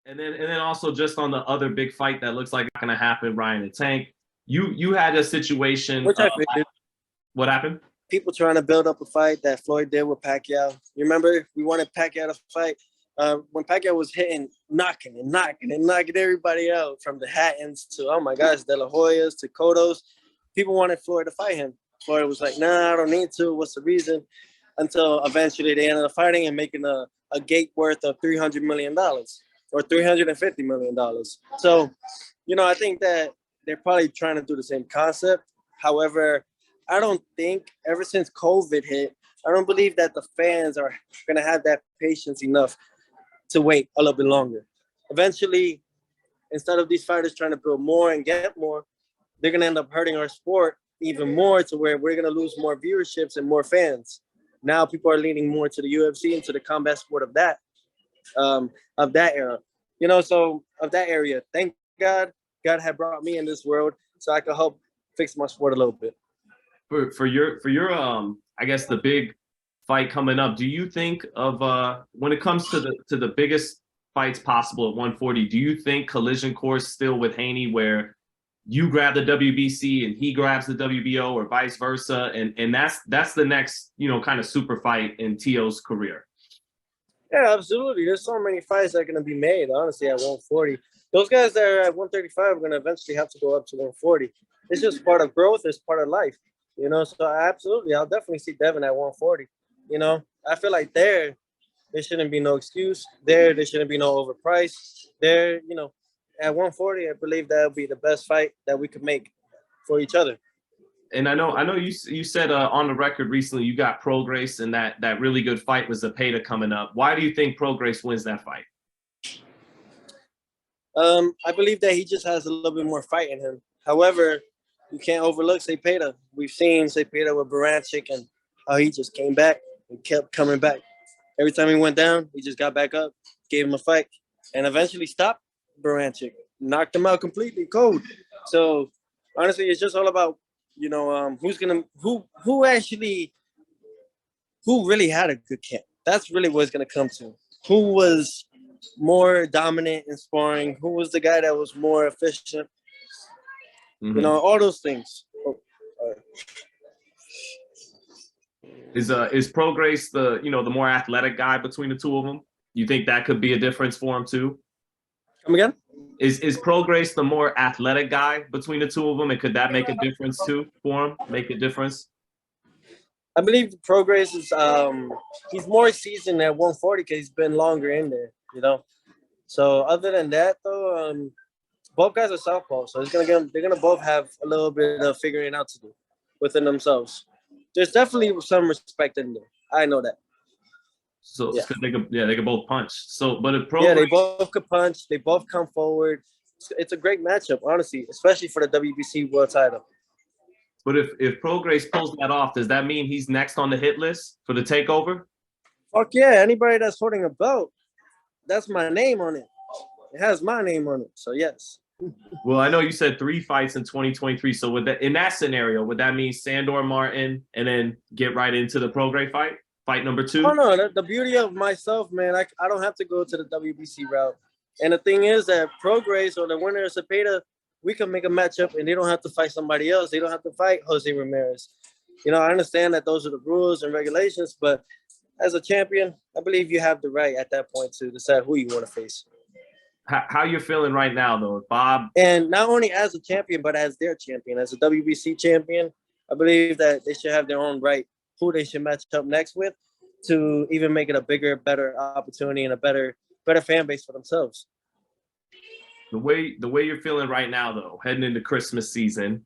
And then also just on the other big fight that looks like it's gonna happen, Ryan and Tank. You had a situation. Which I figured. What happened? People trying to build up a fight that Floyd did with Pacquiao. You remember we wanted Pacquiao to fight when Pacquiao was knocking everybody out, from the Hattons to, oh my gosh, De La Hoyas to Cottos. People wanted Floyd to fight him. Floyd was like, nah, I don't need to. What's the reason? Until eventually they ended up fighting and making a gate worth of $300 million or $350 million. So, I think that they're probably trying to do the same concept. However, I don't think, ever since COVID hit, I don't believe that the fans are going to have that patience enough to wait a little bit longer. Eventually, instead of these fighters trying to build more and get more, they're going to end up hurting our sport even more, to where we're going to lose more viewerships and more fans. Now people are leaning more to the UFC and to the combat sport of that era. So of that area. Thank God had brought me in this world so I could help fix my sport a little bit. For your I guess the big fight coming up, do you think of when it comes to the biggest fights possible at 140, do you think collision course still with Haney, where you grab the WBC and he grabs the WBO, or vice versa, and that's the next kind of super fight in Teo's career? Yeah, absolutely. There's so many fights that are going to be made, honestly, at 140. Those guys that are at 135 are going to eventually have to go up to 140. It's just part of growth. It's part of life, So absolutely, I'll definitely see Devin at 140. I feel like there shouldn't be no excuse. There shouldn't be no overprice. At 140, I believe that'll be the best fight that we could make for each other. And I know you said on the record recently you got Prograis, and that really good fight was Zepeda coming up. Why do you think Prograis wins that fight? I believe that he just has a little bit more fight in him. However, you can't overlook Zepeda. We've seen Zepeda with Baranchik and how he just came back and kept coming back. Every time he went down, he just got back up, gave him a fight, and eventually stopped Baranchik, knocked him out completely cold. So honestly, it's just all about who really had a good camp. That's really what it's gonna come to. Who was more dominant in sparring? Who was the guy that was more efficient? Mm-hmm. All those things. Is Prograis the more athletic guy between the two of them? You think that could be a difference for him too? Come again? Is Prograis the more athletic guy between the two of them, and could that make a difference too for him? Make a difference? I believe Prograis is he's more seasoned at 140 because he's been longer in there, So other than that, though, both guys are southpaw, so they're gonna both have a little bit of figuring out to do within themselves. There's definitely some respect in there. I know that. So yeah. They could both punch. So, but if they both could punch. They both come forward. It's a great matchup, honestly, especially for the WBC world title. But if Prograis pulls that off, does that mean he's next on the hit list for the takeover? Fuck yeah! Anybody that's holding a belt, that's my name on it. It has my name on it. So yes. Well, I know you said 3 fights in 2023. So in that scenario, would that mean Sandor Martin and then get right into the Prograis fight number 2? Oh no, the beauty of myself, man, I don't have to go to the WBC route. And the thing is that Prograis or the winner of Zepeda, we can make a matchup and they don't have to fight somebody else. They don't have to fight Jose Ramirez. I understand that those are the rules and regulations, but as a champion, I believe you have the right at that point to decide who you want to face. How you feeling right now, though, Bob? And not only as a champion, but as their champion, as a WBC champion, I believe that they should have their own right who they should match up next with to even make it a bigger, better opportunity and a better fan base for themselves. The way you're feeling right now, though, heading into Christmas season,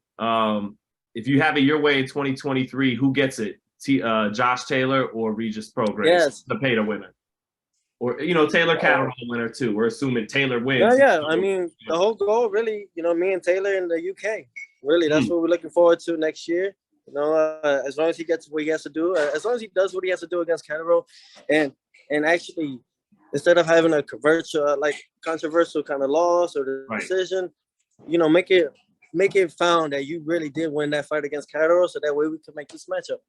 if you have it your way in 2023, who gets it? Josh Taylor or Regis Prograis? Yes. The pay to winner. Or, Taylor Catterall winner, too. We're assuming Taylor wins. Yeah. I mean, the whole goal, really, me and Taylor in the UK. Really, that's what we're looking forward to next year. As long as he gets what he has to do, as long as he does what he has to do against Catterall, and actually, instead of having a controversial kind of loss or the decision, make it found that you really did win that fight against Catterall, so that way we can make this matchup.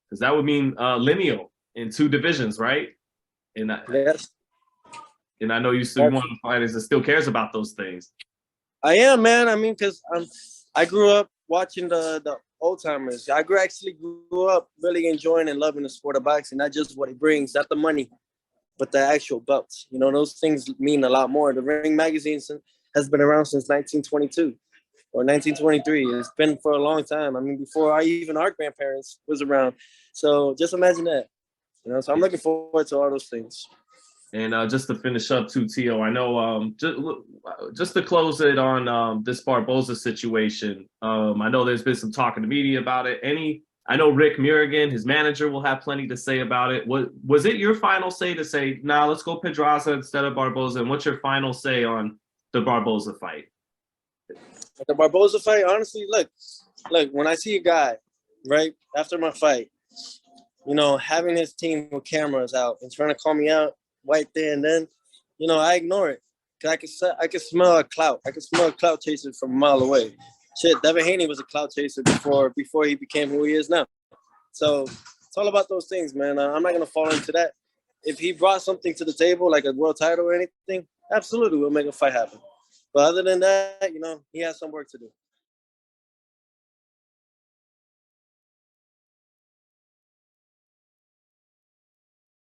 Because that would mean lineal in 2 divisions, right? Yes. And I know you still one of the fighters that still cares about those things. I am, man. I mean, because I grew up watching the old timers. I actually grew up really enjoying and loving the sport of boxing, not just what it brings, not the money, but the actual belts. You know, those things mean a lot more. The Ring magazine has been around since 1922 or 1923. It's been for a long time. I mean, before even our grandparents was around. So just imagine that. You know, so I'm looking forward to all those things. And just to finish up too, Tio, I know just to close it on this Barboza situation, I know there's been some talk in the media about it. I know Rick Murigan, his manager, will have plenty to say about it. Was it your final say to say, nah, let's go Pedraza instead of Barboza? And what's your final say on the Barboza fight? The Barboza fight, honestly, look, when I see a guy, right, after my fight, you know, having his team with cameras out and trying to call me out right there and then, you know, I ignore it. Cause I can smell a clout. I can smell a clout chaser from a mile away. Shit, Devin Haney was a clout chaser before he became who he is now. So it's all about those things, man. I'm not gonna fall into that. If he brought something to the table, like a world title or anything, absolutely, we'll make a fight happen. But other than that, you know, he has some work to do.